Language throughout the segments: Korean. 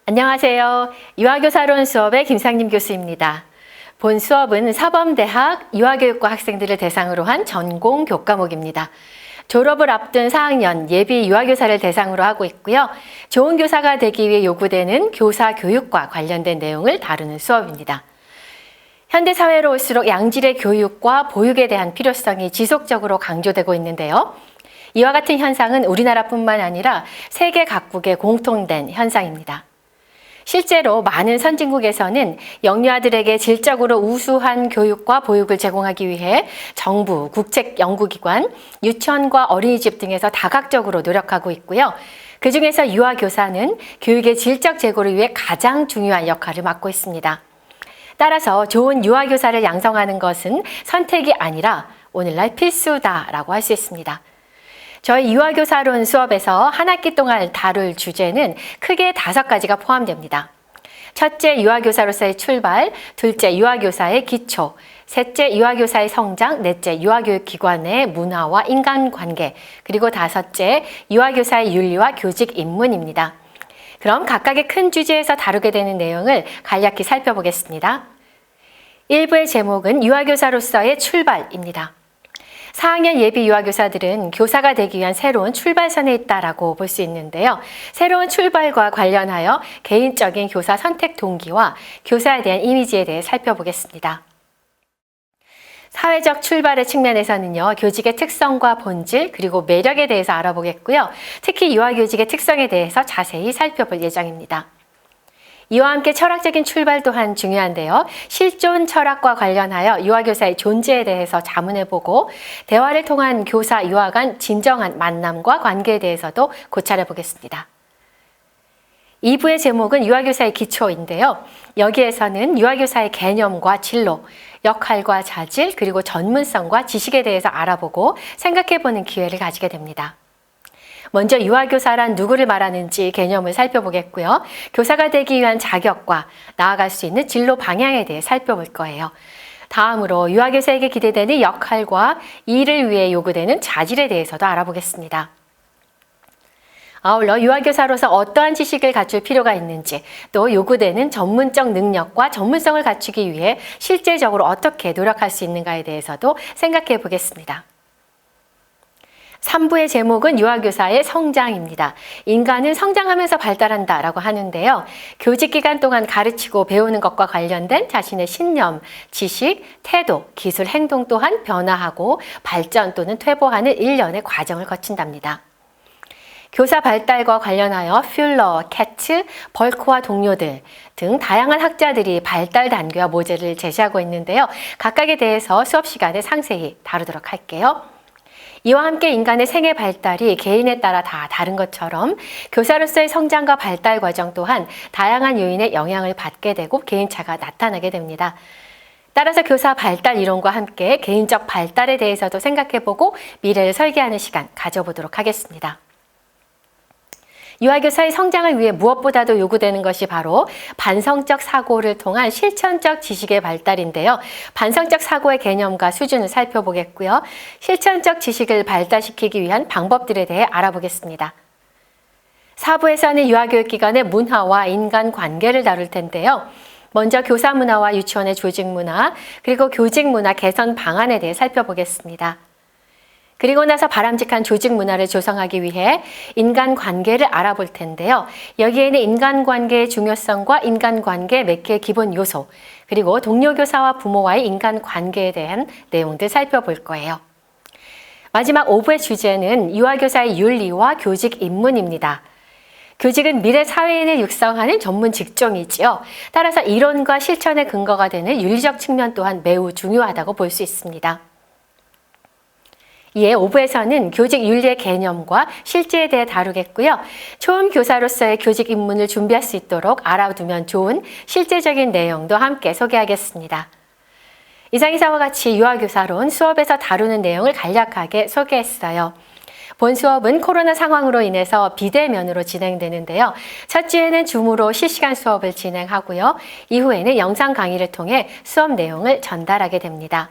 안녕하세요. 유아교사론 수업의 김상림 교수입니다. 본 수업은 사범대학 유아교육과 학생들을 대상으로 한 전공 교과목입니다. 졸업을 앞둔 4학년 예비 유아교사를 대상으로 하고 있고요. 좋은 교사가 되기 위해 요구되는 교사 교육과 관련된 내용을 다루는 수업입니다. 현대사회로 올수록 양질의 교육과 보육에 대한 필요성이 지속적으로 강조되고 있는데요. 이와 같은 현상은 우리나라뿐만 아니라 세계 각국에 공통된 현상입니다. 실제로 많은 선진국에서는 영유아들에게 질적으로 우수한 교육과 보육을 제공하기 위해 정부, 국책 연구기관, 유치원과 어린이집 등에서 다각적으로 노력하고 있고요. 그중에서 유아교사는 교육의 질적 제고를 위해 가장 중요한 역할을 맡고 있습니다. 따라서 좋은 유아교사를 양성하는 것은 선택이 아니라 오늘날 필수다라고 할 수 있습니다. 저희 유아교사론 수업에서 한 학기 동안 다룰 주제는 크게 5가지가 포함됩니다. 첫째, 유아교사로서의 출발, 둘째, 유아교사의 기초, 셋째, 유아교사의 성장, 넷째, 유아교육기관의 문화와 인간관계, 그리고 다섯째, 유아교사의 윤리와 교직 입문입니다. 그럼 각각의 큰 주제에서 다루게 되는 내용을 간략히 살펴보겠습니다. 1부의 제목은 유아교사로서의 출발입니다. 4학년 예비 유아교사들은 교사가 되기 위한 새로운 출발선에 있다라고 볼 수 있는데요. 새로운 출발과 관련하여 개인적인 교사 선택 동기와 교사에 대한 이미지에 대해 살펴보겠습니다. 사회적 출발의 측면에서는요, 교직의 특성과 본질 그리고 매력에 대해서 알아보겠고요. 특히 유아교직의 특성에 대해서 자세히 살펴볼 예정입니다. 이와 함께 철학적인 출발 또한 중요한데요. 실존 철학과 관련하여 유아교사의 존재에 대해서 자문해보고 대화를 통한 교사, 유아 간 진정한 만남과 관계에 대해서도 고찰해 보겠습니다. 2부의 제목은 유아교사의 기초인데요. 여기에서는 유아교사의 개념과 진로, 역할과 자질, 그리고 전문성과 지식에 대해서 알아보고 생각해보는 기회를 가지게 됩니다. 먼저 유아교사란 누구를 말하는지 개념을 살펴보겠고요. 교사가 되기 위한 자격과 나아갈 수 있는 진로 방향에 대해 살펴볼 거예요. 다음으로 유아교사에게 기대되는 역할과 일을 위해 요구되는 자질에 대해서도 알아보겠습니다. 아울러 유아교사로서 어떠한 지식을 갖출 필요가 있는지, 또 요구되는 전문적 능력과 전문성을 갖추기 위해 실제적으로 어떻게 노력할 수 있는가에 대해서도 생각해 보겠습니다. 3부의 제목은 유아교사의 성장입니다. 인간은 성장하면서 발달한다라고 하는데요. 교직 기간 동안 가르치고 배우는 것과 관련된 자신의 신념, 지식, 태도, 기술, 행동 또한 변화하고 발전 또는 퇴보하는 일련의 과정을 거친답니다. 교사 발달과 관련하여 퓰러, 캐츠, 벌크와 동료들 등 다양한 학자들이 발달 단계와 모델을 제시하고 있는데요. 각각에 대해서 수업 시간에 상세히 다루도록 할게요. 이와 함께 인간의 생애 발달이 개인에 따라 다 다른 것처럼 교사로서의 성장과 발달 과정 또한 다양한 요인의 영향을 받게 되고 개인차가 나타나게 됩니다. 따라서 교사 발달 이론과 함께 개인적 발달에 대해서도 생각해보고 미래를 설계하는 시간 가져보도록 하겠습니다. 유아교사의 성장을 위해 무엇보다도 요구되는 것이 바로 반성적 사고를 통한 실천적 지식의 발달인데요. 반성적 사고의 개념과 수준을 살펴보겠고요. 실천적 지식을 발달시키기 위한 방법들에 대해 알아보겠습니다. 4부에서는 유아교육기관의 문화와 인간관계를 다룰 텐데요. 먼저 교사 문화와 유치원의 조직 문화, 그리고 교직 문화 개선 방안에 대해 살펴보겠습니다. 그리고 나서 바람직한 조직 문화를 조성하기 위해 인간관계를 알아볼 텐데요. 여기에는 인간관계의 중요성과 인간관계 몇 개의 기본 요소, 그리고 동료 교사와 부모와의 인간관계에 대한 내용들 살펴볼 거예요. 마지막 5부의 주제는 유아교사의 윤리와 교직 입문입니다. 교직은 미래 사회인을 육성하는 전문 직종이지요. 따라서 이론과 실천의 근거가 되는 윤리적 측면 또한 매우 중요하다고 볼 수 있습니다. 이에 5부에서는 교직 윤리의 개념과 실제에 대해 다루겠고요. 초음 교사로서의 교직 입문을 준비할 수 있도록 알아두면 좋은 실제적인 내용도 함께 소개하겠습니다. 이상 이사와 같이 유아교사론 수업에서 다루는 내용을 간략하게 소개했어요. 본 수업은 코로나 상황으로 인해서 비대면으로 진행되는데요. 첫 주에는 줌으로 실시간 수업을 진행하고요. 이후에는 영상 강의를 통해 수업 내용을 전달하게 됩니다.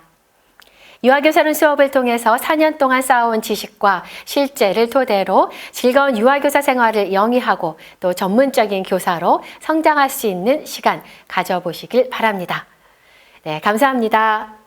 유아교사론 수업을 통해서 4년 동안 쌓아온 지식과 실제를 토대로 즐거운 유아교사 생활을 영위하고 또 전문적인 교사로 성장할 수 있는 시간 가져보시길 바랍니다. 네, 감사합니다.